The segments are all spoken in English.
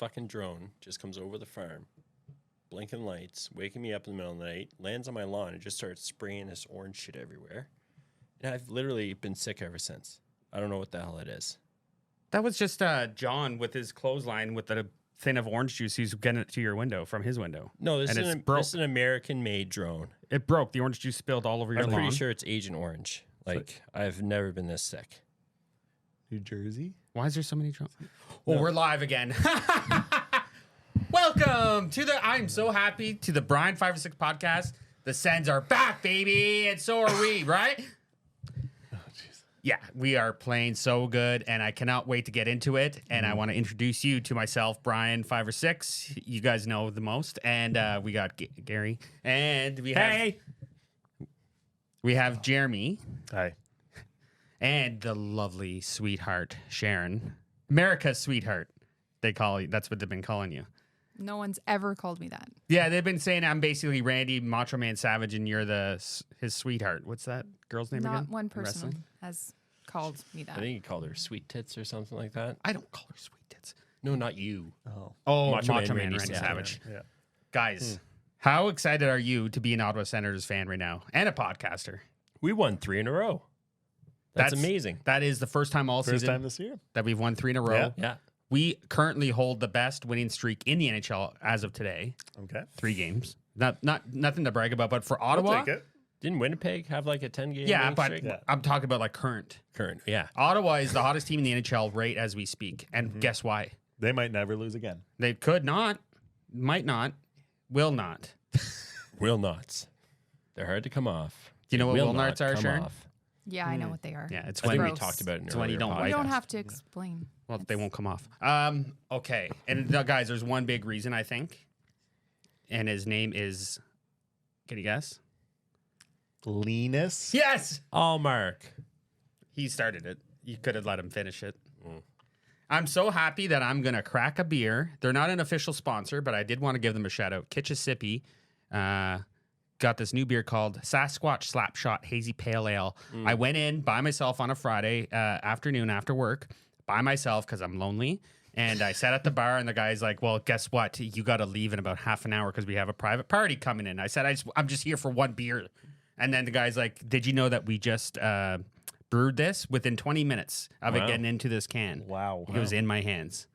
fucking drone just comes over the farm, blinking lights, waking me up in the middle of the night, lands on my lawn, and just starts spraying this orange shit everywhere. And I've literally been sick ever since. I don't know what the hell it is. That was just John with his clothesline with the thing of orange juice. He's getting it to your window from his window. No, this is an American-made drone. It broke. The orange juice spilled all over your lawn. I'm pretty sure it's Agent Orange. Like, I've never been this sick. New Jersey? Why is there so many drones? Well, we're live again. Welcome to I'm so happy to the Brian 5 or 6 podcast. The Sens are back, baby, and so are we, right? Yeah, we are playing so good, and I cannot wait to get into it. And I want to introduce you to myself, Brian 5 or 6. You guys know the most. And we got Gary, and we have Jeremy. Hi. And the lovely sweetheart, Sharon. America's sweetheart, they call you. That's what they've been calling you. No one's ever called me that. Yeah, they've been saying I'm basically Randy Macho Man Savage and you're his sweetheart. What's that girl's name again? Not one person has called me that. I think you called her Sweet Tits or something like that. I don't call her Sweet Tits. No, not you. Oh, Macho Macho Man Man Randy Randy Savage. Yeah. Guys, how excited are you to be an Ottawa Senators fan right now and a podcaster? We won 3 in a row. That's amazing. That is the first time all First season time this year. that we've won 3 in a row. Yeah. We currently hold the best winning streak in the NHL as of today. Okay. 3 games. Nothing to brag about, but for I'll Ottawa, take it. Didn't Winnipeg have like a 10-game yeah, winning but streak? I'm talking about like current. Current, yeah. Ottawa is the hottest team in the NHL right as we speak. And guess why? They might never lose again. They could not, might not, will not. Will nots. They're hard to come off. Do you know what Will will not nots are, come Sharon? off. Yeah, I know what they are. Yeah, it's I think when we talked about it in it's when you earlier don't podcast. like You don't have to explain. well, they won't come off. Okay. And guys, there's one big reason I think. And his name is, can you guess? Linus. Yes! Oh, Mark. He started it. You could have let him finish it. I'm so happy that I'm going to crack a beer. They're not an official sponsor, but I did want to give them a shout out. Kitchissippi got this new beer called Sasquatch Slapshot Hazy Pale Ale. I went in by myself on a Friday afternoon after work, by myself because I'm lonely. And I sat at the bar, and the guy's like, well, guess what? You got to leave in about half an hour because we have a private party coming in. I said, I'm just here for one beer. And then the guy's like, did you know that we just brewed this within 20 minutes of it getting into this can? Wow. It was in my hands.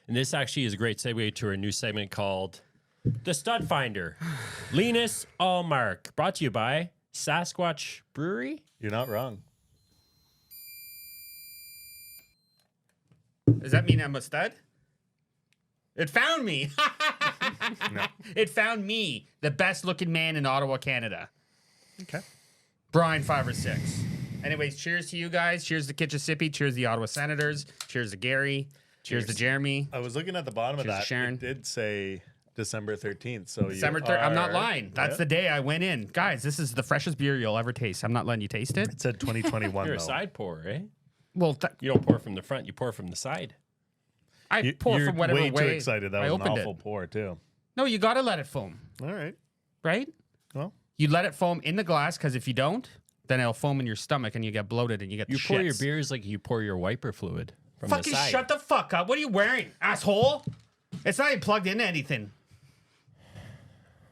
And this actually is a great segue to our new segment called The Stud Finder. Linus Allmark. Brought to you by Sasquatch Brewery. You're not wrong. Does that mean I'm a stud? It found me. No. It found me, the best looking man in Ottawa, Canada. Okay. Brian 5 or 6. Anyways, cheers to you guys. Cheers to Kitchissippi. Cheers to the Ottawa Senators. Cheers to Gary. Cheers to Jeremy. I was looking at the bottom of Cheers to that. Sharon. It did say December 13th. So December 3rd. I'm not lying. That's the day I went in. Guys, this is the freshest beer you'll ever taste. I'm not letting you taste it. It said 2021 You're though. a side pourer, eh? Well, You don't pour from the front, you pour from the side. I pour You're from whatever way way too excited. That I was an opened awful it. pour too. No, you got to let it foam, All right. right? Well, You let it foam in the glass because if you don't, then it'll foam in your stomach and you get bloated and you get You the pour your shits. beers like you pour your wiper fluid from Fucking the side. shut the fuck up. What are you wearing, asshole? It's not even plugged into anything.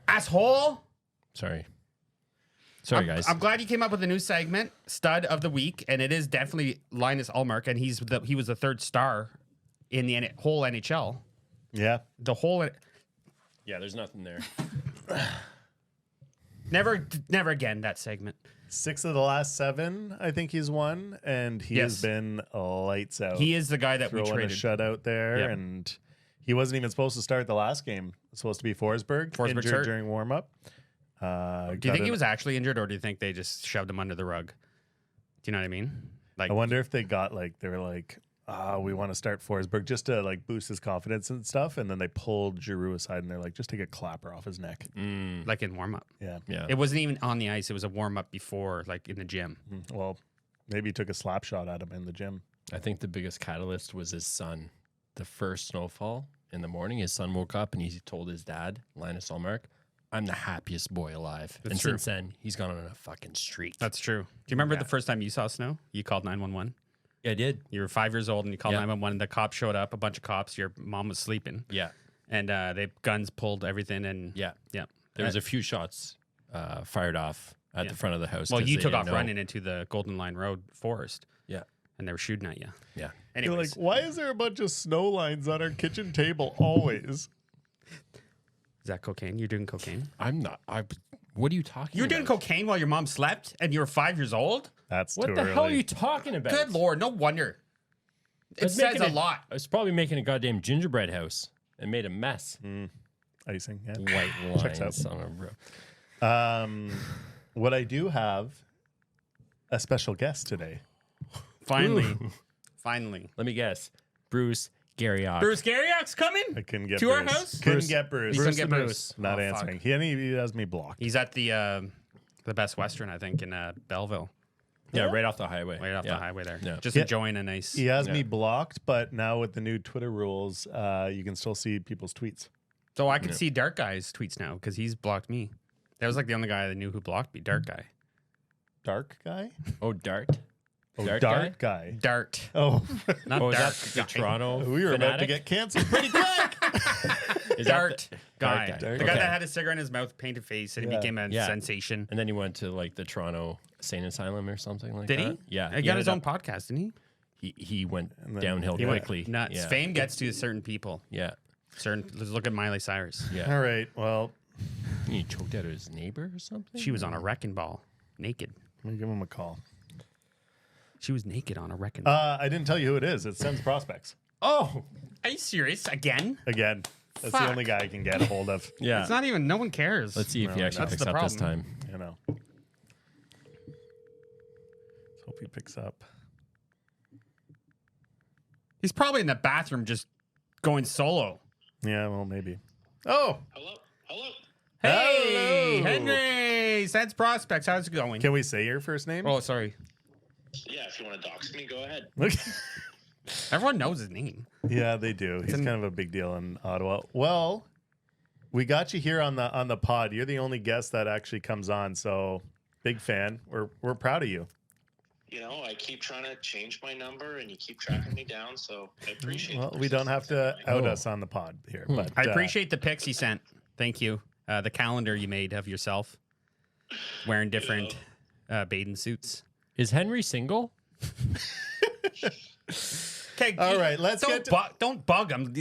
Asshole. Sorry, guys. I'm glad you came up with a new segment, Stud of the Week, and it is definitely Linus Allmark, and he was the 3rd star in the whole NHL. yeah. The whole Yeah, there's nothing there. never again that segment. 6 of the last 7, I think he's won, and he has been lights out. He is the guy that we throwing traded. a shutout there, Yep. and he wasn't even supposed to start the last game. It's supposed to be Forsberg injured hurt. during warm up. Do you think he was actually injured, or do you think they just shoved him under the rug? Do you know what I mean? Like, I wonder if they got they were like, we want to start Forsberg just to like boost his confidence and stuff, and then they pulled Giroux aside and they're like, just take a clapper off his neck. like in warm up. Yeah. Yeah. It wasn't even on the ice. It was a warm up before, like in the gym. Well, maybe he took a slap shot at him in the gym. I think the biggest catalyst was his son. The first snowfall in the morning, his son woke up and he told his dad, Linus Allmark, I'm the happiest boy alive. That's and true. since then, he's gone on a fucking streak. That's true. Do you remember the first time you saw snow? You called 911? Yeah, I did. You were 5 years old and you called Yeah. 911. And the cops showed up, a bunch of cops. Your mom was sleeping. Yeah. And they guns pulled everything. And Yeah. yeah. There was a few shots fired off at Yeah. the front of the house. Well, 'cause you they took didn't off know. running into the Golden Line Road forest. Yeah. And they were shooting at you. Yeah. You're Anyways, like, why is there a bunch of snow lines on our kitchen table always? is that cocaine? You're doing cocaine? I'm not. What are you talking You were about? doing cocaine while your mom slept and you were 5 years old? That's What too the early. hell are you talking about? Good Lord, no wonder. It was says making a lot. I was probably making a goddamn gingerbread house and made a mess. Icing, yeah. White Checks lines out. on a bro. What I do have a special guest today. Finally. Finally. Let me guess. Bruce Garriock. Bruce Garriock's coming I couldn't get to Bruce. our house? Couldn't Bruce- get Bruce. You couldn't Bruce get the Bruce. Not Oh, answering. fuck. He has me blocked. He's at the Best Western, I think, in Belleville. Yeah, right off the highway. Right off Yeah. the highway there. Yeah. Just Yeah. enjoying a nice. He has Yeah. me blocked, but now with the new Twitter rules, you can still see people's tweets. So I can see Dark Guy's tweets now because he's blocked me. That was like the only guy I knew who blocked me. Dark Guy. Dark guy? Oh, Dart. Oh, Dart Dart guy? guy. Dart. Oh, Not Oh, is Dark that the Guy. Toronto? we were about to fanatic? get canceled pretty quick. Is that Dart the- Guy. Dart The guy. guy Okay. that had a cigarette in his mouth, painted face, and Yeah. he became a Yeah. sensation. And then he went to like the Toronto Sane Asylum or something like Did that. he? Yeah. He got his own ended up- podcast, didn't he? He went then downhill he went quickly. Nuts. Yeah. Fame gets to certain people. Yeah. Let's look at Miley Cyrus. Yeah. All right. Well, He choked out his neighbor or something. She was on a wrecking ball, naked. let me give him a call. She was naked on a wrecking ball. I didn't tell you who it is. It sends prospects. Oh, are you serious? Again? Again, that's Fuck. the only guy I can get a hold of. Yeah. It's not even. No one cares. Let's see if he No, actually that's picks the up this problem. time. You know. Let's hope he picks up. He's probably in the bathroom just going solo. Yeah, well, maybe. Oh, Hello? Hello? Hey, Hello. Henry, Sens Prospects. How's it going? can we say your first name? Oh, sorry. Yeah, if you want to dox me, go ahead. Everyone knows his name. Yeah, they do. He's kind of a big deal in Ottawa. Well, we got you here on the pod. You're the only guest that actually comes on, so big fan. We're proud of you. You know, I keep trying to change my number and you keep tracking me down, so I appreciate Well, the we don't have to persistence. out Oh. us on the pod here, but I appreciate the pics you sent. Thank you. The calendar you made of yourself wearing different bathing suits. Is Henry single? Okay. All right, let's don't get to- don't bug him.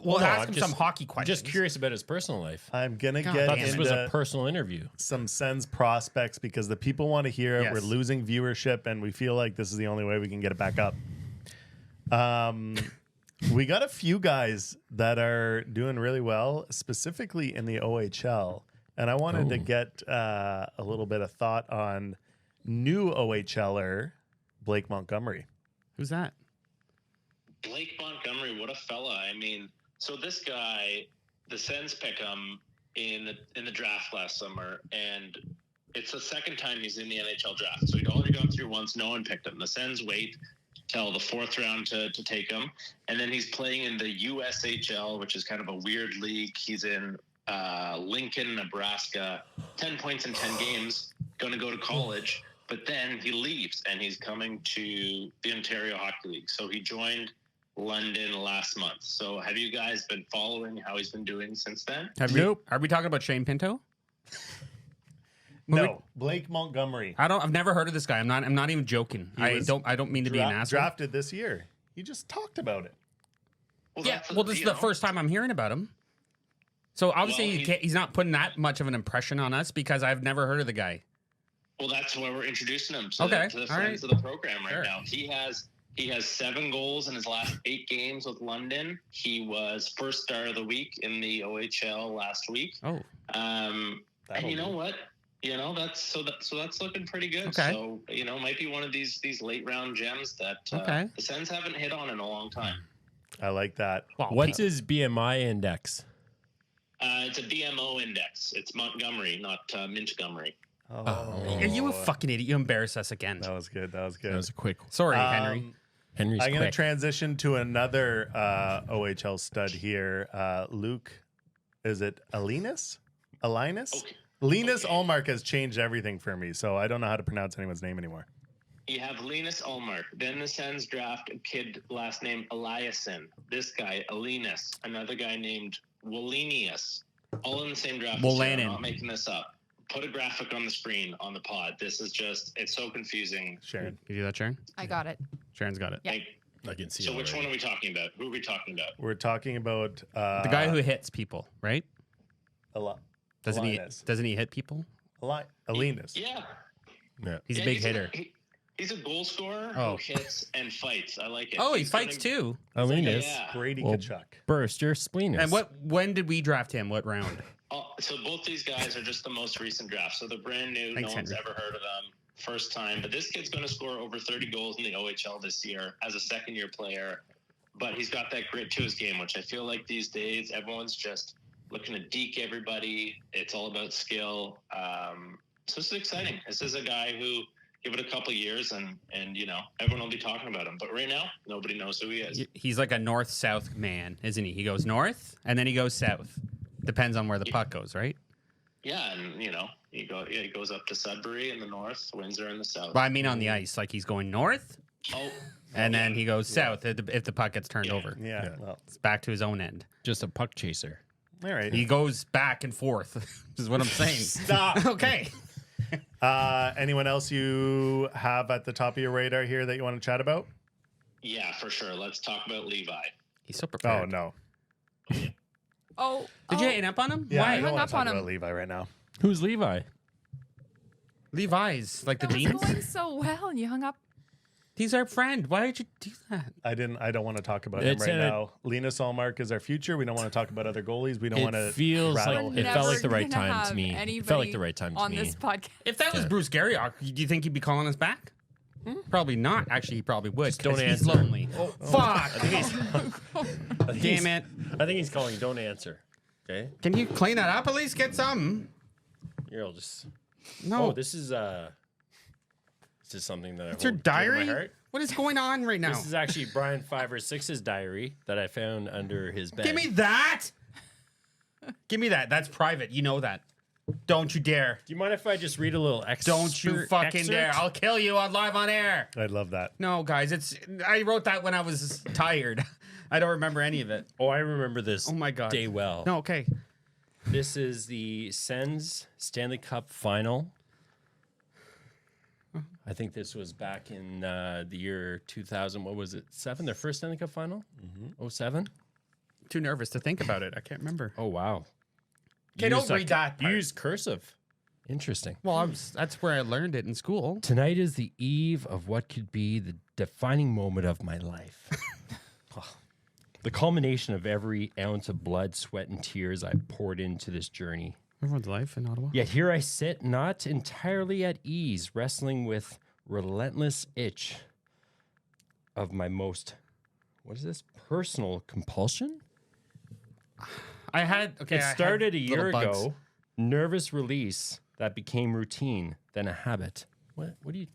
We'll no, ask I'm him just- some hockey questions. Just curious about his personal life. I'm gonna God get damn. This was a into personal interview. some Sens prospects because the people want to hear it. Yes. We're losing viewership, and we feel like this is the only way we can get it back up. We got a few guys that are doing really well, specifically in the OHL, and I wanted to get a little bit of thought on new OHLer Blake Montgomery. Who's that? Blake Montgomery, what a fella. I mean, so this guy, the Sens pick him in the draft last summer, and it's the second time he's in the NHL draft. So he'd already gone through once, no one picked him. The Sens wait till the fourth round to take him. And then he's playing in the USHL, which is kind of a weird league. He's in Lincoln, Nebraska, 10 points in 10 games, going to go to college. But then he leaves, and he's coming to the Ontario Hockey League. So he joined London last month. So have you guys been following how he's been doing since then? Are we talking about Shane Pinto? No, Blake Montgomery. I've never heard of this guy. I'm not even joking. He I was don't mean to be an asshole. Drafted this year. You just talked about it. Well, Yeah. that's- Well, this is you the know, first time I'm hearing about him. So obviously Well, he's not putting that much of an impression on us because I've never heard of the guy. Well, that's why we're introducing him to, Okay, to the all friends right. of the program right Sure. now. He has 7 goals in his last 8 games with London. He was first star of the week in the OHL last week. Oh, And That'll you know do. what? You know, that's looking pretty good. Okay. So, you know, might be one of these late round gems that Okay. the Sens haven't hit on in a long time. I like that. well, What's his BMI index? It's a BMO index. It's Montgomery, not Montgomery. Oh, Are you a fucking idiot? You embarrass us again. That was good. That was good. That was a quick. Sorry, Henry. Henry's I'm going to quick. transition to another OHL stud here. Luke, is it Alinus? Okay. Linus Okay. Allmark has changed everything for me, so I don't know how to pronounce anyone's name anymore. You have Linus Ulmark. Then the Sens draft a kid last name Eliasson. This guy, Linus. Another guy named Wallenius. All in the same draft. this year. I'm not making this up. Put a graphic on the screen on the pod. This is just, it's so confusing. Sharon. You do that, Sharon? I got it. Sharon's got it. Yeah. I can see. So it which already. one are we talking about? Who are we talking about? We're talking about The guy who hits people, right? Doesn't Linus. he hit people? Alinus. Yeah. Yeah. He's a big he's hitter. He's a goal scorer Oh. who hits and fights. I like it. Oh, he He's fights gonna- too. Alinus Yeah. Brady Well, Kachuk. burst your spleen. And when did we draft him? What round? So both these guys are just the most recent draft. So they're brand new. Thanks, no one's Henry. ever heard of them. First time. But this kid's going to score over 30 goals in the OHL this year as a second-year player. But he's got that grit to his game, which I feel like these days everyone's just looking to deke everybody. It's all about skill. So this is exciting. This is a guy who, give it a couple years and everyone will be talking about him. But right now, nobody knows who he is. He's like a north-south man, isn't he? He goes north and then he goes south. Depends on where the puck goes, right? Yeah, and he goes up to Sudbury in the north, Windsor in the south. Well, I mean on the ice, like he's going north Oh, and then he goes south if the puck gets turned over. Yeah. Yeah. Well, It's back to his own end. just a puck chaser. all right. He goes back and forth. Is what I'm saying. Stop. Okay. Anyone else you have at the top of your radar here that you want to chat about? yeah, for sure. Let's talk about Levi. He's so prepared. Oh no. Oh. Did you hang up on him? Yeah, I Why? don't hung want up to talk on about him. Levi right now. Who's Levi? Levi's like the That was jeans. going so well, and you hung up. He's our friend. Why did you do that? I don't want to talk about him It's right in a- now. Linus Allmark is our future. We don't want to talk about other goalies. We don't want to It feels rattle like his- it felt like the Never right gonna time to have me. It felt like anybody the right time to on me. this podcast. If that was Bruce Garriock, do you think he'd be calling us back? Probably not. Actually, he probably would. Just don't 'cause he's answer. lonely. Oh, fuck. Damn it. I think he's calling. Don't answer. Okay. Can you clean that up? At least get some. Here, I'll just. No. Oh, this is something that I It's your hold dear to my diary? heart. What is going on right now? This is actually Brian 5 or 6's diary that I found under his bed. Give me that. Give me that. That's private. You know that. Don't you dare. Do you mind if I just read a little excerpt? Don't you fucking dare. I'll kill you on live on air. I'd love that. No, guys, I wrote that when I was tired. I don't remember any of it. Oh, I remember this. Oh my God. Day well. No, okay. This is the Sens Stanley Cup final. I think this was back in the year 2000. What was it? 7? Their first Stanley Cup final? 07? Too nervous to think about it. I can't remember. Oh, wow. Okay, don't read that You part. used cursive. Interesting. Well, that's where I learned it in school. Tonight is the eve of what could be the defining moment of my life. The culmination of every ounce of blood, sweat, and tears I poured into this journey. Everyone's life in Ottawa. Yet here I sit, not entirely at ease, wrestling with relentless itch of my most, what is this, personal compulsion? I had It started a year ago, nervous release that became routine, then a habit. What do you,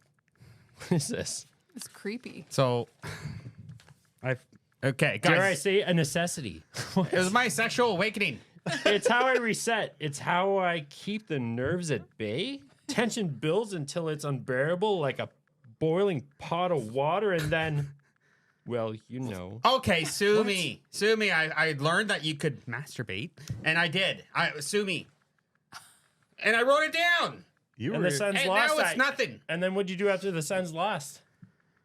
what is this? It's creepy. So, okay, guys. Dare I say a necessity? It was my sexual awakening. It's how I reset. It's how I keep the nerves at bay. Tension builds until it's unbearable, like a boiling pot of water, and then, well, you know. Okay, sue me. Sue me. I learned that you could masturbate, and I did. Sue me. And I wrote it down. You And were the Sens And lost. now it's nothing. And then what'd you do after the Sens lost?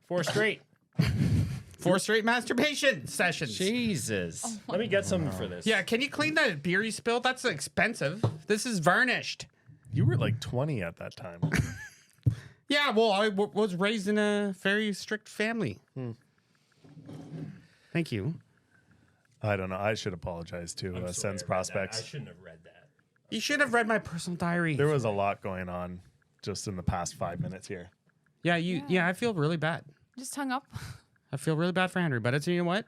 4 straight. 4 straight masturbation sessions. Jesus. Let me get something for this. Yeah, can you clean that beer you spilled? That's expensive. This is varnished. you were like 20 at that time. Yeah, well, I was raised in a very strict family. Thank you. I don't know. I should apologize to Sens prospects. I shouldn't have read that. You should have read my personal diary. There was a lot going on just in the past 5 minutes here. Yeah, yeah, I feel really bad. Just hung up. I feel really bad for Henry, but it's, you know what?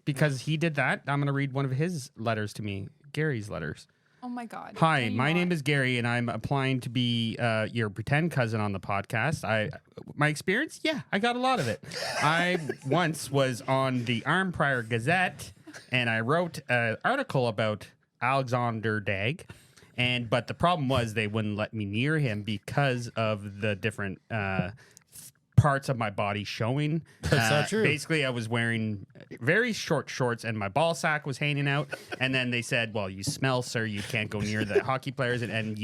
Because he did that, I'm going to read one of his letters to me, Gary's letters. Oh my God. Hi, Can you my not? name is Gary, and I'm applying to be your pretend cousin on the podcast. My experience? Yeah, I got a lot of it. I once was on the Armprior Gazette, and I wrote an article about Alexander Dag. But the problem was they wouldn't let me near him because of the different parts of my body showing. That's not true. Basically, I was wearing very short shorts and my ball sack was hanging out. And then they said, well, you smell, sir. You can't go near the hockey players. And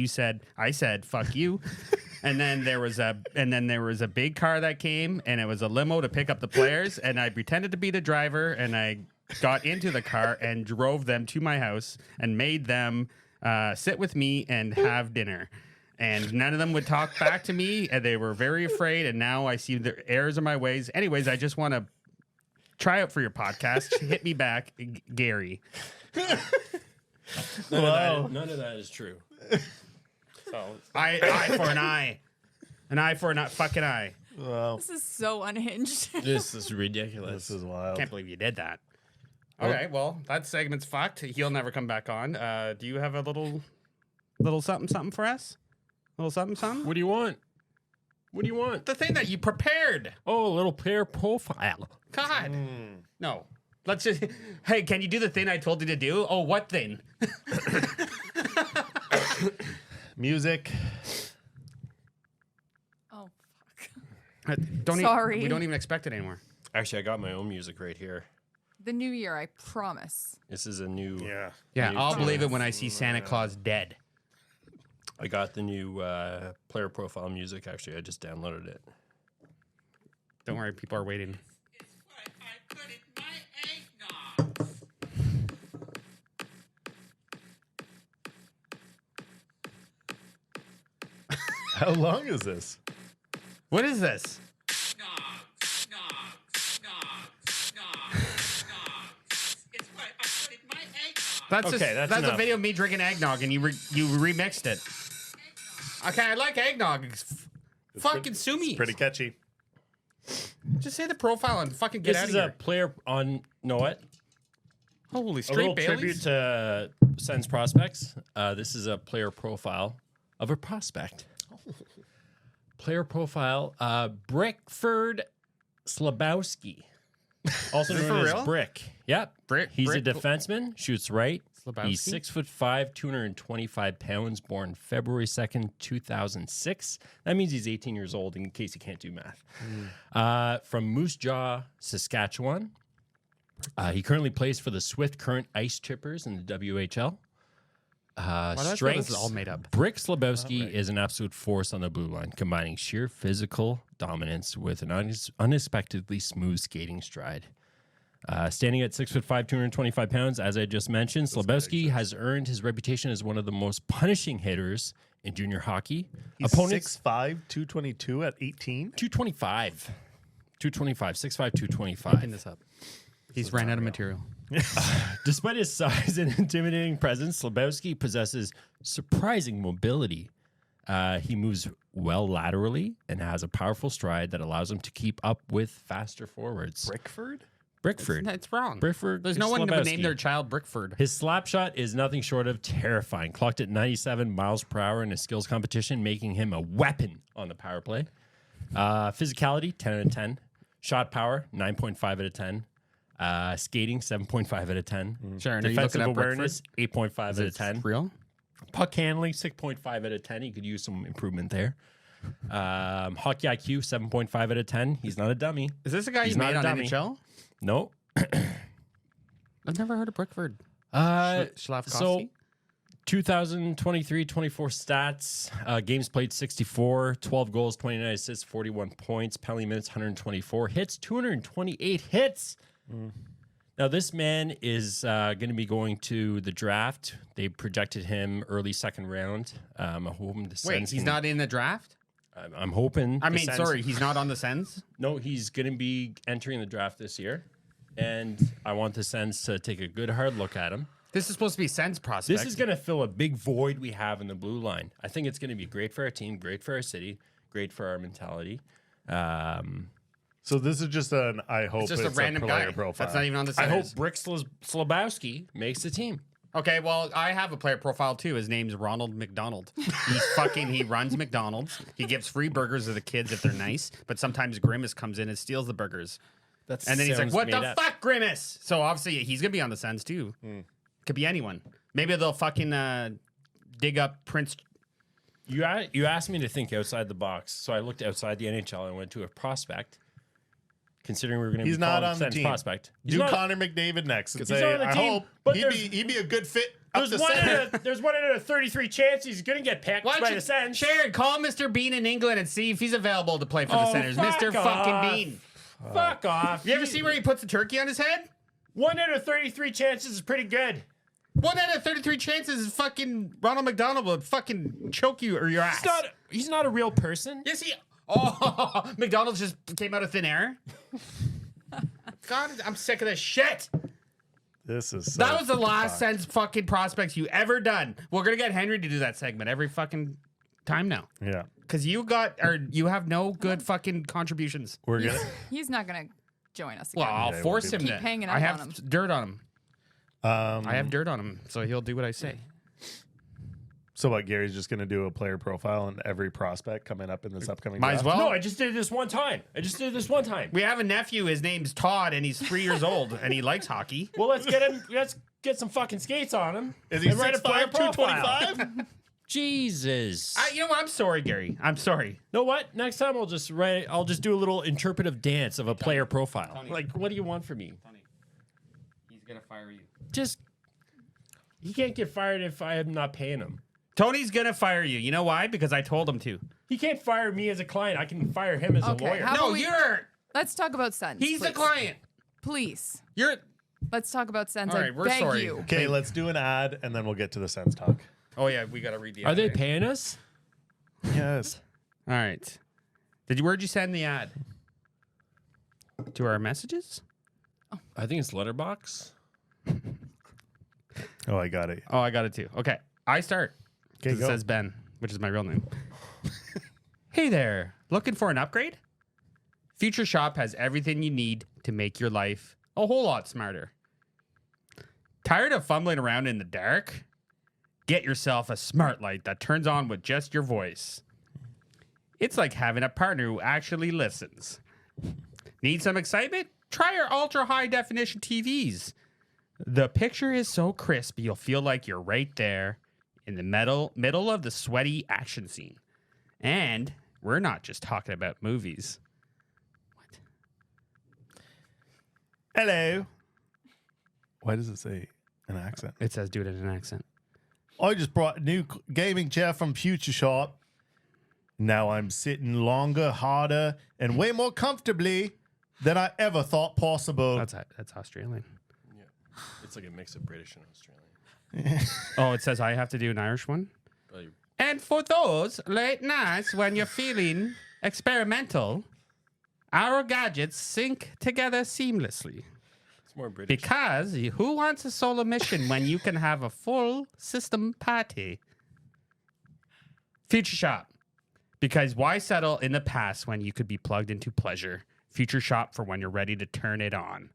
I said, fuck you. And then there was a big car that came, and it was a limo to pick up the players. And I pretended to be the driver, and I got into the car and drove them to my house and made them sit with me and have dinner. And none of them would talk back to me, and they were very afraid. And now I see the errors of my ways. Anyways, I just want to try out for your podcast. Hit me back, Gary. None of that is true. So eye for an eye, an eye for a fucking eye. Well, This is so unhinged. This is ridiculous. this is wild. Can't believe you did that. Okay, well, that segment's fucked. He'll never come back on. Do you have a little something for us? Little something? What do you want? What do you want? The thing that you prepared. Oh, a little player profile. God. No. Let's just. Hey, can you do the thing I told you to do? Oh, what thing? Music. Oh, fuck. Don't Sorry. we don't even expect it anymore. Actually, I got my own music right here. The new year, I promise. This is a new. Yeah, new I'll tune. believe it when I see Santa Claus dead. I got the new player profile music. Actually, I just downloaded it. Don't worry, people are waiting. How long is this? What is this? That's Okay, just, that's that's a enough. video of me drinking eggnog, and you remixed it. Okay, I like eggnog. Fucking sue me. Pretty catchy. Just say the profile and fucking get This out is of a here. player on. Know what? Holy A little straight tribute Baileys. to Sens prospects. This is a player profile of a prospect. Player profile, Brickford Slabowski, also Is it known for as real? Brick. Yep, he's a Brick- defenseman, shoots right. Slabowski? He's 6'5", 225 pounds, born February 2nd, 2006. That means he's 18 years old, in case you can't do math. From Moose Jaw, Saskatchewan. He currently plays for the Swift Current Ice Chippers in the WHL. Why do I feel Strengths. this is all made up? Brick Slabowski is an absolute force on the blue line, combining sheer physical dominance with an unexpectedly smooth skating stride. Standing at 6'5", 225 pounds, as I just mentioned, Slabowski has earned his reputation as one of the most punishing hitters in junior hockey. He's Opponents 6'5", 222 at 18. 225. 225, 6'5", 225. Looking this up. He's ran out of material. Despite his size and intimidating presence, Slabowski possesses surprising mobility. He moves well laterally and has a powerful stride that allows him to keep up with faster forwards. Brickford? Brickford. It's wrong. Brickford There's no one who would Slabowski. name their child Brickford. His slap shot is nothing short of terrifying. Clocked at 97 miles per hour in a skills competition, making him a weapon on the power play. Physicality, 10 out of 10. Shot power, 9.5 out of 10. Skating, 7.5 out of 10. Sure, and are you Defensive looking up awareness, 8.5 out of 10. Real? Puck handling, 6.5 out of 10. He could use some improvement there. Hockey IQ, 7.5 out of 10. He's not a dummy. Is this a guy He's you not made a on dummy. NHL? No. I've never heard of Brickford. So Slavkovsky? 2023-24 stats. Games played 64, 12 goals, 29 assists, 41 points, penalty minutes 124, hits 228 hits. Now this man is going to be going to the draft. They projected him early second round. I'm hoping the Wait, Sens he's can- not in the draft? I'm hoping. I the mean, Sens- sorry, he's not on the Sens? No, he's going to be entering the draft this year, and I want the Sens to take a good hard look at him. This is supposed to be Sens prospect. This is going to fill a big void we have in the blue line. I think it's going to be great for our team, great for our city, great for our mentality. So this is just an, I hope It's just a random player guy. profile. That's not even on the I Sens. hope Brick Slabowski makes the team. Okay, well, I have a player profile too. His name's Ronald McDonald. He runs McDonald's. He gives free burgers to the kids if they're nice, but sometimes Grimace comes in and steals the burgers. And then he's like, what the fuck, Grimace? So obviously he's going to be on the Sens too. Could be anyone. Maybe they'll fucking dig up Prince You asked me to think outside the box, so I looked outside the NHL and went to a prospect. Considering we were going to be He's not calling on the Sens team. prospect, Do Connor McDavid next and He's say, not on the I team, hope but he'd be a good fit up there's the center. there's 1 out of 33 chance he's going to get picked Why by don't the Sens. Sharon, call Mr. Bean in England and see if he's available to play for the Oh, Senators. fuck Mr. off. fucking Bean. Fuck off. You ever see where he puts the turkey on his head? 1 out of 33 chances is pretty good. 1 out of 33 chances is fucking Ronald McDonald will fucking choke you or your ass. He's not a real person. Yes, he. Oh, McDonald's just came out of thin air. God, I'm sick of this shit. This is so That was the last fucked. Sens fucking prospects you ever done. We're gonna get Henry to do that segment every fucking time now. Yeah. Cause you have no good fucking contributions. We're gonna He's not gonna join us Well, again. I'll Yeah, force we'll him Keep to. hanging I out have on him. dirt on him. I have dirt on him, so he'll do what I say. so what, Gary's just gonna do a player profile on every prospect coming up in this upcoming Might as draft? well. No, I just did this one time. We have a nephew. His name's Todd, and he's 3 years old, and he likes hockey. Well, let's get him. Let's get some fucking skates on him. Is he and write a player 6'5", profile. 225? Jesus. You know what? I'm sorry, Gary. I'm sorry. Know what? Next time I'll just do a little interpretive dance of a player profile. Tony. Like, what do you want from me? Tony, he's gonna fire you. Just he can't get fired if I am not paying him. Tony's gonna fire you. You know why? Because I told him to. He can't fire me as a client. I can fire him as Okay, a lawyer. how- No, about you're. Let's talk about Sens. He's the please. client. Please. You're. Let's talk about Sens. All I right, we're beg sorry. you. Okay, let's do an ad and then we'll get to the Sens talk. Oh yeah, we gotta read the. Are ad, they eh? paying us? Yes. All right. Where'd you send the ad? To our messages? I think it's Letterbox. Oh, I got it. Oh, I got it too. Okay, I start. Okay, 'Cause it go. says Ben, which is my real name. Hey there, looking for an upgrade? Future Shop has everything you need to make your life a whole lot smarter. Tired of fumbling around in the dark? Get yourself a smart light that turns on with just your voice. It's like having a partner who actually listens. Need some excitement? Try our ultra high definition TVs. The picture is so crisp you'll feel like you're right there in the middle of the sweaty action scene. And we're not just talking about movies. Hello. Why does it say an accent? It says do it in an accent. I just brought a new gaming chair from Future Shop. Now I'm sitting longer, harder, and way more comfortably than I ever thought possible. That's Australian. It's like a mix of British and Australian. Oh, it says I have to do an Irish one. And for those late nights when you're feeling experimental, our gadgets sync together seamlessly. It's more British. Because who wants a solo mission when you can have a full system party? Future Shop. Because why settle in the past when you could be plugged into pleasure? Future Shop for when you're ready to turn it on.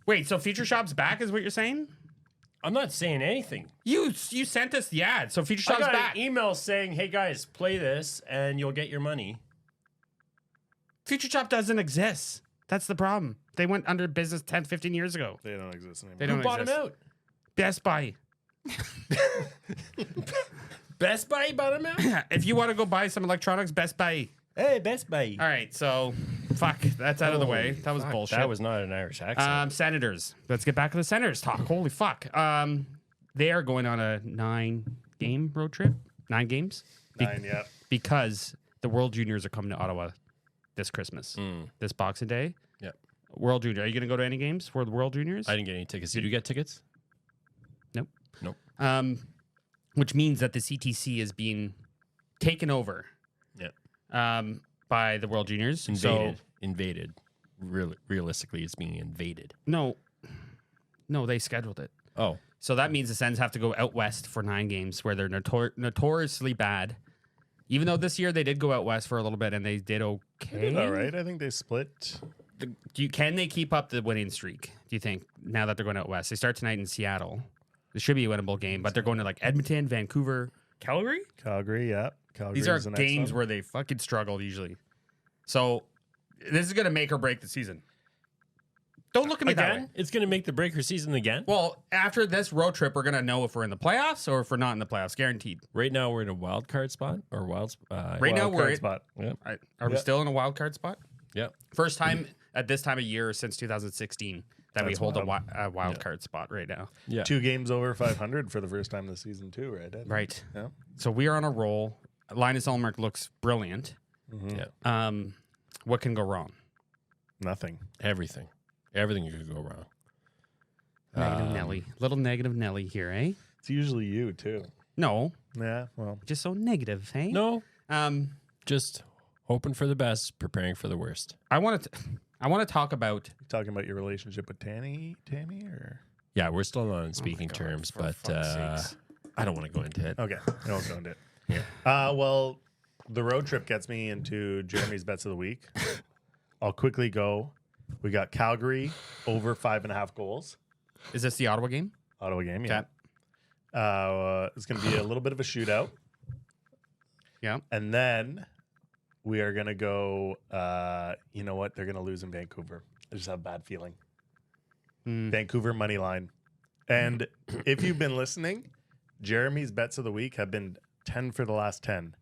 Wait, so Future Shop's back is what you're saying? I'm not saying anything. You sent us the ad, so Future I Shop's got back. an email saying, "Hey guys, play this and you'll get your money." Future Shop doesn't exist. That's the problem. They went under business 10, 15 years ago. They don't exist anymore. They Who don't bought exist. him out? Best Buy. Best Buy bought him out. If you want to go buy some electronics, Best Buy. Hey, Best Buy. All right, so fuck, that's out of the way. That was bullshit. That was not an Irish accent. Senators. Let's get back to the Senators talk. Holy fuck. They are going on a 9-game road trip. 9 games. 9, yeah. Because the World Juniors are coming to Ottawa this Christmas, this Boxing Day. Yeah. World Junior. Are you going to go to any games for the World Juniors? I didn't get any tickets. Did you get tickets? Nope. Nope. Which means that the CTC is being taken over. Yeah. By the World Juniors. Invaded. Realistically, it's being invaded. No, they scheduled it. Oh. So that means the Sens have to go out west for 9 games where they're notoriously bad. Even though this year they did go out west for a little bit and they did okay. All right. I think they split. Can they keep up the winning streak, do you think, now that they're going out west? They start tonight in Seattle. This should be a winnable game, but they're going to like Edmonton, Vancouver, Calgary? Calgary, yeah. Calgary These are is the next games one. where they fucking struggle usually. So this is going to make or break the season. Don't look at me that way. Again, it's going to make the breaker season again. Well, after this road trip, we're gonna know if we're in the playoffs or if we're not in the playoffs. Guaranteed. Right now, we're in a wild card spot or Right now, Wild we're card in, spot. are we still in a wild card spot? Yeah. First time at this time of year since 2016 that we That's hold wild. a wild card spot right now. Yeah. 2 games over 500 for the first time this season too, right? Ed? Right. Yeah. So we are on a roll. Linus Ullmark looks brilliant. Yeah. What can go wrong? Nothing. Everything could go wrong. Negative Nelly. Little negative Nelly here, eh? It's usually you too. No, Yeah. Well, just so negative, eh? No, Um, just hoping for the best, preparing for the worst. I want to talk about. you talking about your relationship with Tammy, or Yeah, we're still not on speaking God, terms, for but fuck's sakes. I don't want to go into it. okay, I won't go into it. Yeah. Well, the road trip gets me into Jeremy's bets of the week. I'll quickly go. We got Calgary over 5.5 goals. Is this the Ottawa game? Ottawa game. Okay. Yeah. It's going to be a little bit of a shootout. Yeah. And then we are going to go, you know what? They're going to lose in Vancouver. I just have a bad feeling. Vancouver money line. And if you've been listening, Jeremy's bets of the week have been 10 for the last 10.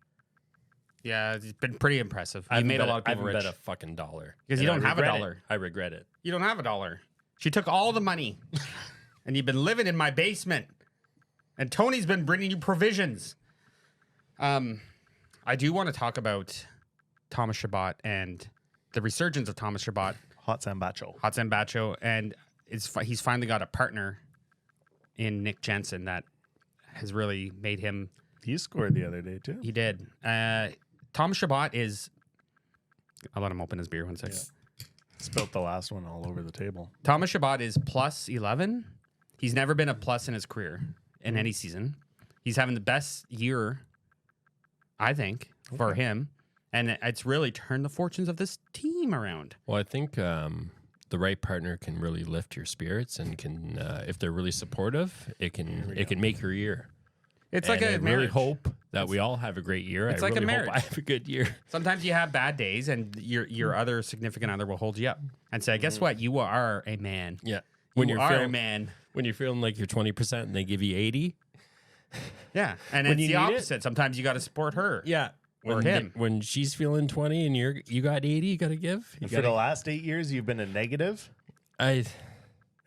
Yeah, it's been pretty impressive. I You haven't made a bet lot of I people haven't rich. bet a fucking dollar. Because you And don't I have a regret it. dollar. I regret it. You don't have a dollar. She took all the money, and you've been living in my basement. And Tony's been bringing you provisions. I do want to talk about Thomas Chabot and the resurgence of Thomas Chabot, Hot Sambacho. Hotsan Bacho, and he's finally got a partner in Nick Jensen that has really made him. He scored the other day too. He did. Thomas Chabot is. I'll let him open his beer 1 second. Spilt the last one all over the table. Thomas Chabot is plus 11. He's never been a plus in his career in any season. He's having the best year, I think, for him. And it's really turned the fortunes of this team around. Well, I think the right partner can really lift your spirits and can, if they're really supportive, it can make your year. It's like a I really marriage. hope that we all have a great year. It's I like a really hope marriage. I have a good year. Sometimes you have bad days, and your other significant other will hold you up and say, "Guess what? You are a man. Yeah. You are a man." When you're feeling like you're 20% and they give you 80. Yeah, and When it's you the need it. opposite. Sometimes you got to support her. Yeah. Or him. When she's feeling 20 and you got 80, you got to give. You For the gotta, last 8 years, you've been a negative, I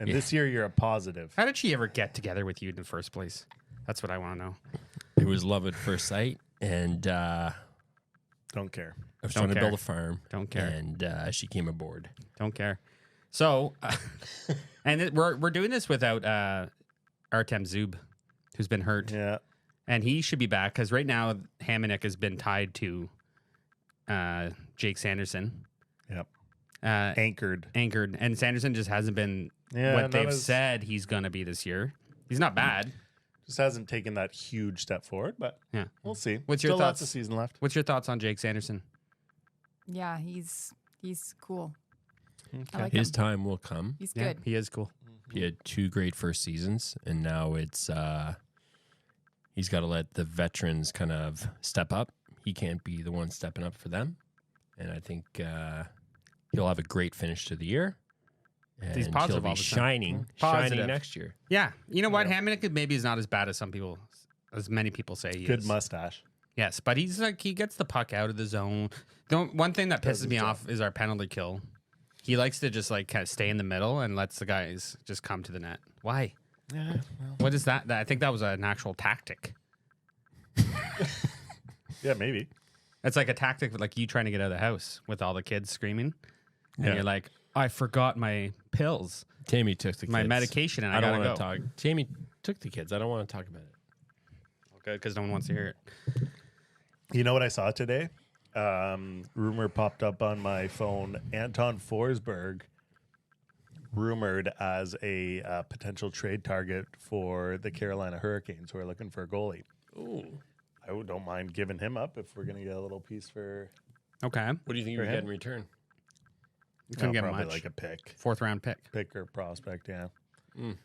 and Yeah. this year you're a positive. How did she ever get together with you in the first place? That's what I want to know. it was love at first sight, and I Don't care. was Don't trying to care. build a farm. Don't care. And she came aboard. Don't care. So, we're doing this without Artem Zub, who's been hurt, Yeah. and he should be back because right now Hamannik has been tied to Jake Sanderson, Yep. anchored, and Sanderson just hasn't been Yeah, what not they've as- said he's gonna be this year. He's not bad. Just hasn't taken that huge step forward, but Yeah. we'll see. What's your Still lots thoughts? of season left. What's your thoughts on Jake Sanderson? Yeah, he's cool. I like His him. time will come. He's good. He is cool. He had 2 great first seasons, and now it's he's got to let the veterans kind of step up. He can't be the one stepping up for them, and I think he'll have a great finish to the year. And He's positive he'll all be the time. shining Positive. next year. Yeah, you know what? Hamannik maybe is not as bad as as many people say he Good is. mustache. Yes, but he's like he gets the puck out of the zone. One thing that Does pisses his me job. off is our penalty kill. He likes to just like kind of stay in the middle and lets the guys just come to the net. Why? Yeah. What is that? I think that was an actual tactic. Yeah, maybe. It's like a tactic with like you trying to get out of the house with all the kids screaming, and Yeah. you're like, I forgot my pills, Tammy took the my kids. medication, and I, I don't gotta want go. to talk. Tammy took the kids. I don't want to talk about it. Good, because no one wants to hear it. You know what I saw today? Rumor popped up on my phone. Anton Forsberg rumored as a potential trade target for the Carolina Hurricanes, who are looking for a goalie. Ooh. I don't mind giving him up if we're going to get a little piece for Okay, What do you think you For get him? in return? you couldn't get probably much. like a pick, 4th round pick, or prospect, yeah.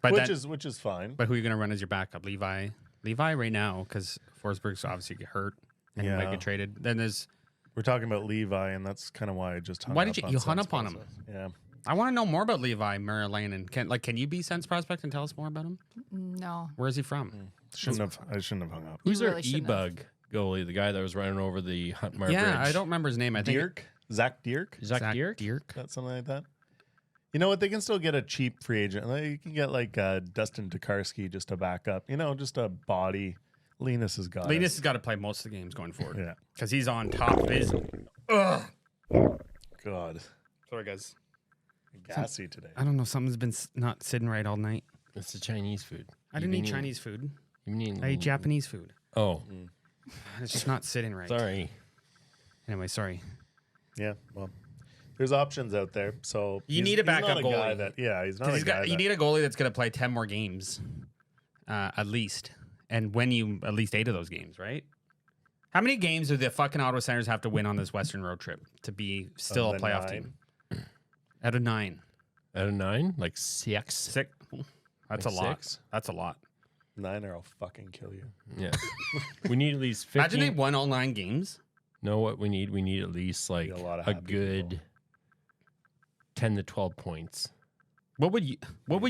but Which is fine. But who are you going to run as your backup? Levi right now because Forsberg's obviously get hurt and he might Yeah. get traded. Then there's We're talking about Levi, and that's kind of why I just hung Why up did on you hung Sens up on him? process. Yeah. I want to know more about Levi Merlin. Can you be Sens prospect and tell us more about him? No. Where is he from? I shouldn't have hung up. Who's really their shouldn't have. E-Bug goalie? The guy that was running over the Huntmar Bridge. Yeah, I don't remember his name. I think Dirk? Zach Dirk? Zach Dierk? Dirk. Got something like that? You know what? They can still get a cheap free agent. Like, you can get like Dustin Tokarski just to back up. You know, just a body. Linus has got Linus has got to play most of the games going forward. Yeah. Because he's on top of his. Ugh. God. Sorry, guys. Gassy today. I don't know. Something's been not sitting right all night. It's the Chinese food. I didn't eat Chinese food. I ate Japanese food. Oh, It's just not sitting right. sorry. Anyway, sorry. Yeah, well, there's options out there. So You need a backup he's not goalie. He's not a guy You need a goalie that's going to play 10 more games, at least, and win you at least 8 of those games, right? How many games do the fucking Ottawa Senators have to win on this Western road trip to be still a Of the playoff 9. team? Out of 9. Out of 9? Like 6? 6. That's a Like lot. 6? That's a lot. 9 or I'll fucking kill you. Yeah. We need at least 15. Imagine they won all 9 games. Know what we need? We need at least like Be a lot of a happy good people. 10 to 12 points. What would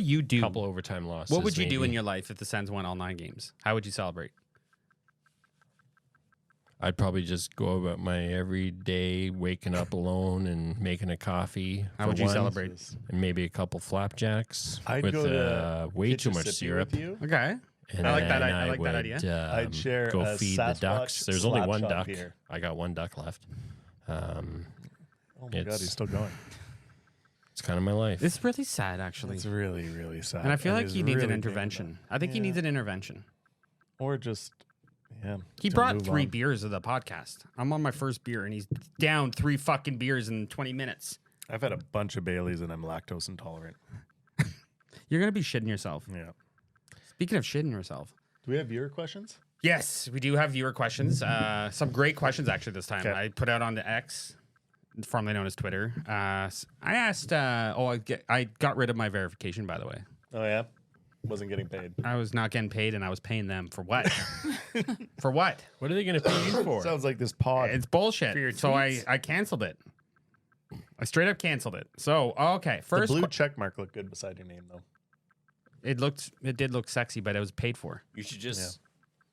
you do? Couple overtime losses. What would you do in maybe. your life if the Sens won all 9 games? How would you celebrate? I'd probably just go about my everyday waking up alone and making a coffee. How for would you one, celebrate? And maybe a couple flapjacks I'd with go to way too much Kitchissippi syrup. with you. Okay. And I like that. then I like that would, idea. I'd share go a feed the Sasquatch ducks. There's only one Slapshot duck. beer. I got one duck left. Oh my god, It's- he's still going. It's kind of my life. It's really sad, actually. It's really, really sad. And I feel like he's he needs an really intervention. I think he Yeah. needs an intervention. Or just, yeah. He to brought move 3 on. beers of the podcast. I'm on my first beer, and he's down 3 fucking beers in 20 minutes. I've had a bunch of Baileys and I'm lactose intolerant. You're going to be shitting yourself. Yeah. Speaking of shitting yourself. Do we have viewer questions? Yes, we do have viewer questions. Some great questions, actually, this time. Okay. I put out on the X, formerly known as Twitter. I asked, I got rid of my verification, by the way. Oh yeah, wasn't getting paid. I was not getting paid, and I was paying them for what? For what? What are they going to pay you for? Sounds like this pod. It's bullshit. For your So tweets? I canceled it. I straight up canceled it. So okay, the first blue check mark looked good beside your name though. it did look sexy, but it was paid for. You should just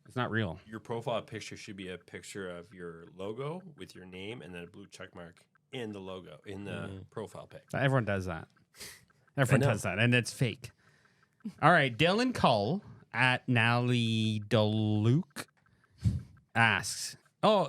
It's not real. your profile picture should be a picture of your logo with your name and then a blue check mark in the logo in the profile pic. Everyone does that. Everyone know. does that, and it's fake. All right, Dylan Cull at Nally Deluke asks. Oh,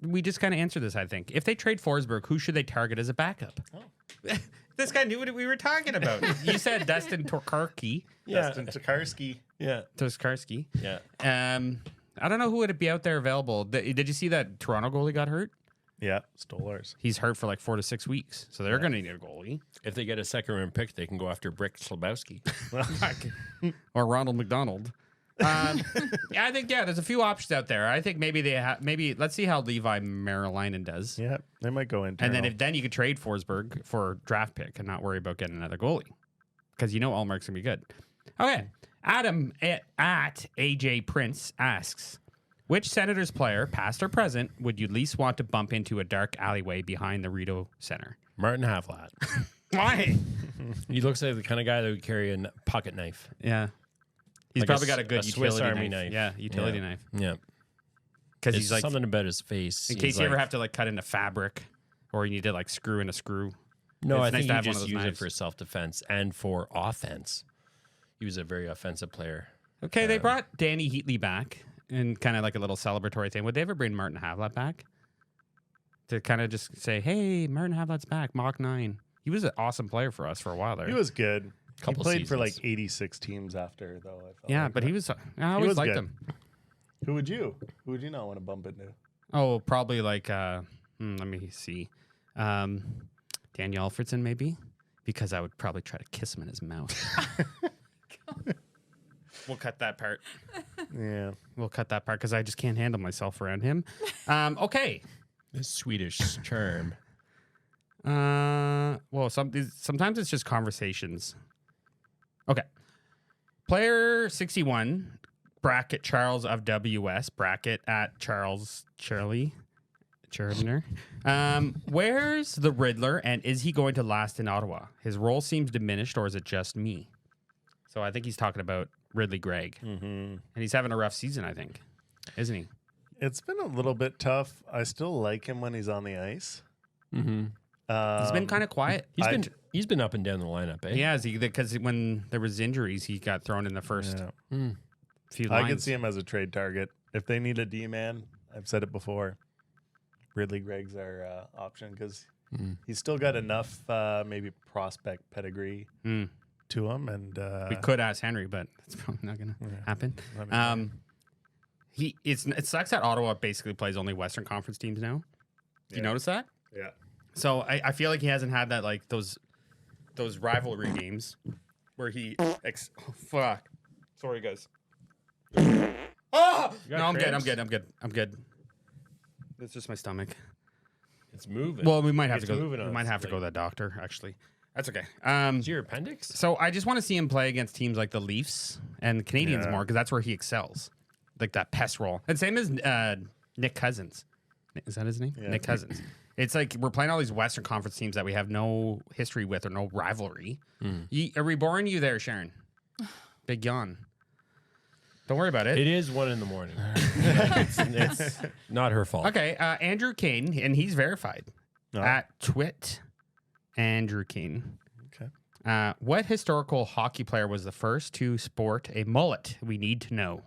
we just kind of answered this, I think. If they trade Forsberg, who should they target as a backup? Oh. This guy knew what we were talking about. You said Dustin Tokarski. Dustin Tokarski. Yeah. Tokarski. Yeah. I don't know who would be out there available. Did you see that Toronto goalie got hurt? Yeah, stole ours. He's hurt for like 4 to 6 weeks, so they're going to need a goalie. If they get a second round pick, they can go after Brick Slabowski. Or Ronald McDonald. Yeah, I think there's a few options out there. I think maybe maybe let's see how Levi Merlinen does, Yeah, they might go in. and then you could trade Forsberg for draft pick and not worry about getting another goalie because you know Allmark's gonna be good. Okay, Adam at AJ Prince asks, which Senators player, past or present, would you least want to bump into a dark alleyway behind the Rito Center? Martin Havlat. Why? He looks like the kind of guy that would carry a pocket knife. Yeah. He's Like probably a got a good a Swiss utility Army knife. knife. Yeah, utility Yeah. knife. Yeah. Because It's he's like, something about his face. in He's case you ever like- have to like cut into fabric or you need to like screw in a screw. No, It's I nice think to he have one of just those used it knives. for self-defense and for offense. He was a very offensive player. Okay, they brought Danny Heatley back and kind of like a little celebratory thing. Would they ever bring Martin Havlat back? To kind of just say, hey, Martin Havlat's back, Mach 9. He was an awesome player for us for a while there. He was good. Couple he played for like seasons. 86 teams after though. I felt yeah, like. but he was, I always was liked good. him. Who would you not want to bump into? Oh, probably like, let me see. Daniel Alfredson, maybe? Because I would probably try to kiss him in his mouth. We'll cut that part. Yeah. We'll cut that part because I just can't handle myself around him. Okay. This Swedish term. Well, sometimes it's just conversations. Okay. Player 61, bracket Charles of WS, bracket at Charles Charlie Chardonnay. Where's the Riddler, and is he going to last in Ottawa? His role seems diminished, or is it just me? So I think he's talking about Ridley Gregg. And he's having a rough season, I think. Isn't he? It's been a little bit tough. I still like him when he's on the ice. Mm-hmm. He's been kind of quiet. He's been up and down the lineup, eh? He has, because when there was injuries, he got thrown in the first few lines. I could see him as a trade target. If they need a D-man, I've said it before, Ridley Gregg's our option because he's still got enough maybe prospect pedigree to him. And we could ask Henry, but it's probably not going to happen. It sucks that Ottawa basically plays only Western Conference teams now. Do you notice that? Yeah. So I feel like he hasn't had that, like those rivalry games where he fuck. Sorry guys. Oh no, I'm good. It's just my stomach. It's moving. Well, we might have to go. moving We on might us, have to like- go to the doctor. Actually, that's okay. Is your appendix? So I just want to see him play against teams like the Leafs and the Canadians more because that's where he excels, like that pest role. And same as Nick Cousins. Is that his name? Yeah. Nick Cousins. It's like we're playing all these Western Conference teams that we have no history with or no rivalry. Are we boring you there, Sharon? Big yawn. Don't worry about it. It is 1 a.m. it's not her fault. Okay, Andrew Kane, and he's verified at Twit. Andrew Kane. Okay. What historical hockey player was the first to sport a mullet? We need to know.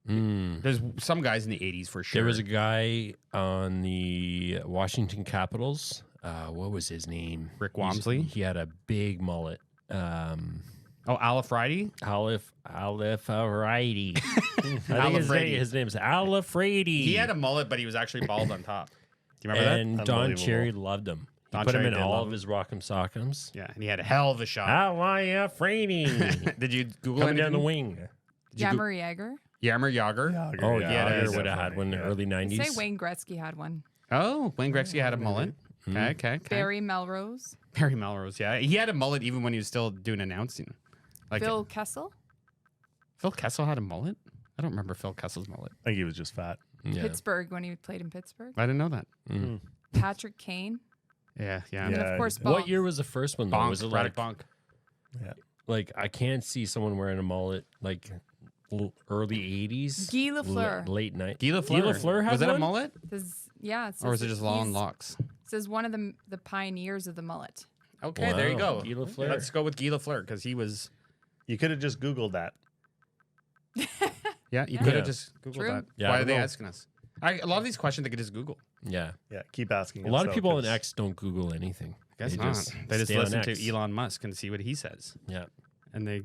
There's some guys in the 80s for sure. There was a guy on the Washington Capitals. What was his name? Rick Wamsley? He had a big mullet. Aleph Righty? Aleph Righty. I Aleph think Righty. his name's Aleph Righty. He had a mullet, but he was actually bald on top. Do you remember And Don Unbelievable. Cherry loved him. He Don put him Cherry in did all love of his Rock'em Sock'ems. that? Yeah, and he had a hell of a shot. Aleph Righty. Did you Google Coming down the anything? wing. Jammer Yager. Yammer Yager? Oh, Yeah, yeah. yeah, would have had one in the early They 90s. say Wayne Gretzky had one. Oh, Wayne Gretzky had a mullet. Okay. Barry Melrose. Barry Melrose, yeah. He had a mullet even when he was still doing announcing. Like Phil Kessel. Phil Kessel had a mullet? I don't remember Phil Kessel's mullet. I think he was just fat. Yeah. Pittsburgh when he played in Pittsburgh. I didn't know that. Patrick Kane. Yeah. Yeah. And of course, What Bonk. year was the first one, though? Bonk, Was it Braddock like, Bonk. Yeah. like, I can't see someone wearing a mullet, like, early 80s? Guy Lafleur. Late night. Guy Lafleur. had Was it a one? mullet? Yeah. It Or was it says just long he's- locks? It says one of the pioneers of the mullet. Okay, there you go. Guy Lafleur. Let's go with Guy Lafleur because he was. You could have just Googled that. Yeah, you Yeah. could Yeah. have just Googled True. that. Yeah, Why I are don't they know. asking us? A lot of these questions they could just Google. Yeah. Yeah. Keep asking. A lot us, of though, people on 'cause X don't Google anything. I guess They not. just They just stay on listen X. to Elon Musk and see what he says, Yeah, and they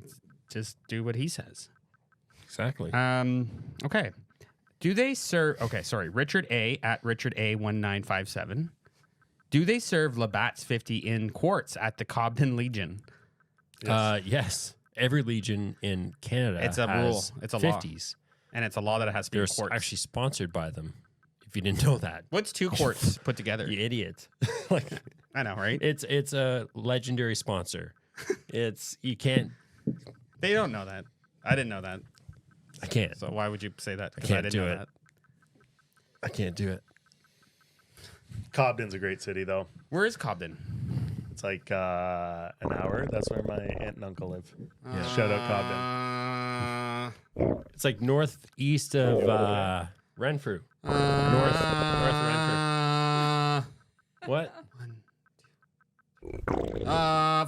just do what he says. exactly. Okay. Do they serve? Okay, sorry. Richard A at Richard A 1957. Do they serve Labatt's 50 in quarts at the Cobden Legion? Yes. Every legion in Canada It's a has rule. It's a law. 50s. And it's a law that it has to be They're in quarts. actually sponsored by them. If you didn't know that, What's 2 quarts put together? you idiot. Like, I know, right? it's a legendary sponsor. You can't. They don't know that. I didn't know that. I can't. So why would you say that? 'Cause can't didn't do know it. that. I can't do it. Cobden's a great city, though. Where is Cobden? It's like an hour. That's where my aunt and uncle live. Shout out Cobden. It's like northeast of Renfrew. North Renfrew. What?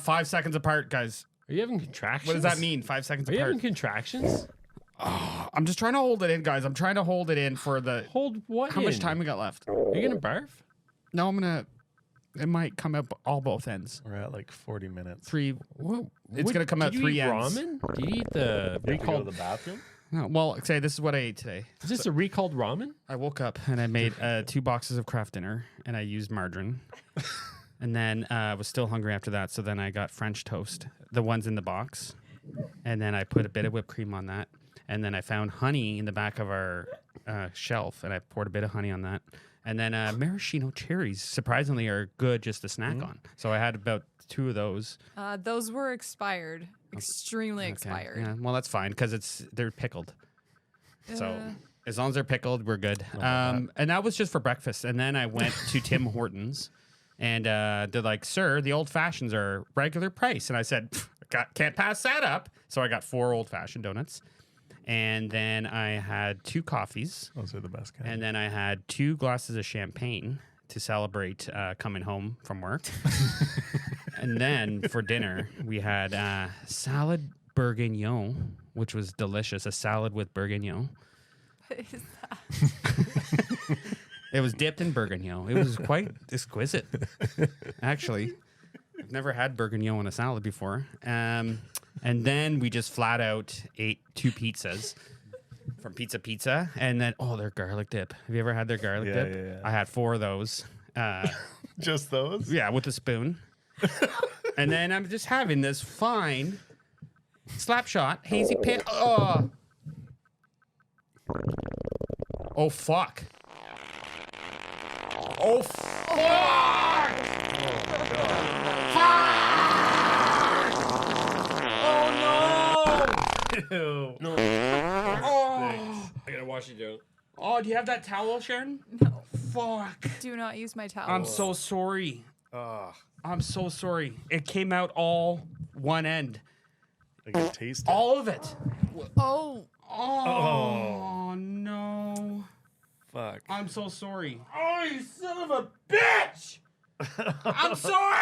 5 seconds apart, guys. Are you having contractions? What does that mean? 5 seconds Are you apart. having contractions? I'm just trying to hold it in, guys. I'm trying to hold it in for the. Hold what? How much in? time we got left? Are you gonna barf? No, I'm gonna. It might come up all both ends. We're at like 40 minutes. 3. What? It's gonna come out did you 3 eat ends. ramen? Did you eat the You have to go to recalled? the bathroom? No, well, say this is what I ate today. Is this a recalled ramen? I woke up and I made 2 boxes of Kraft dinner and I used margarine. And then I was still hungry after that. So then I got French toast, the ones in the box. And then I put a bit of whipped cream on that. And then I found honey in the back of our shelf and I poured a bit of honey on that. And then maraschino cherries, surprisingly, are good just to snack on. So I had about 2 of those. Those were expired. Extremely Okay. expired. Yeah, well, that's fine because they're pickled. So As long as they're pickled, we're good. And that was just for breakfast. And then I went to Tim Hortons, and they're like, "Sir, the old fashions are regular price." And I said, "Can't pass that up." So I got 4 old fashioned donuts, and then I had 2 coffees, Those are the best kind. and then I had 2 glasses of champagne to celebrate coming home from work. And then for dinner, we had salad bourguignon, which was delicious. A salad with bourguignon. What is that? It was dipped in bourguignon. It was quite exquisite, actually. I've never had bourguignon in a salad before. And then we just flat out ate 2 pizzas from Pizza. And then, their garlic dip. Have you ever had their garlic dip? Yeah. I had 4 of those. Just those? Yeah, with a spoon. And then I'm just having this fine slap shot, hazy pit. Oh, fuck. Oh, fuck! Oh, no! Ew. Oh, I gotta wash it down. oh, do you have that towel, Sharon? No. Fuck. Do not use my towel. I'm so sorry. Ugh. I'm so sorry. It came out all one end. I can taste it. All of it. Oh. Oh, no. Fuck. I'm so sorry. Oh, you son of a bitch! I'm sorry!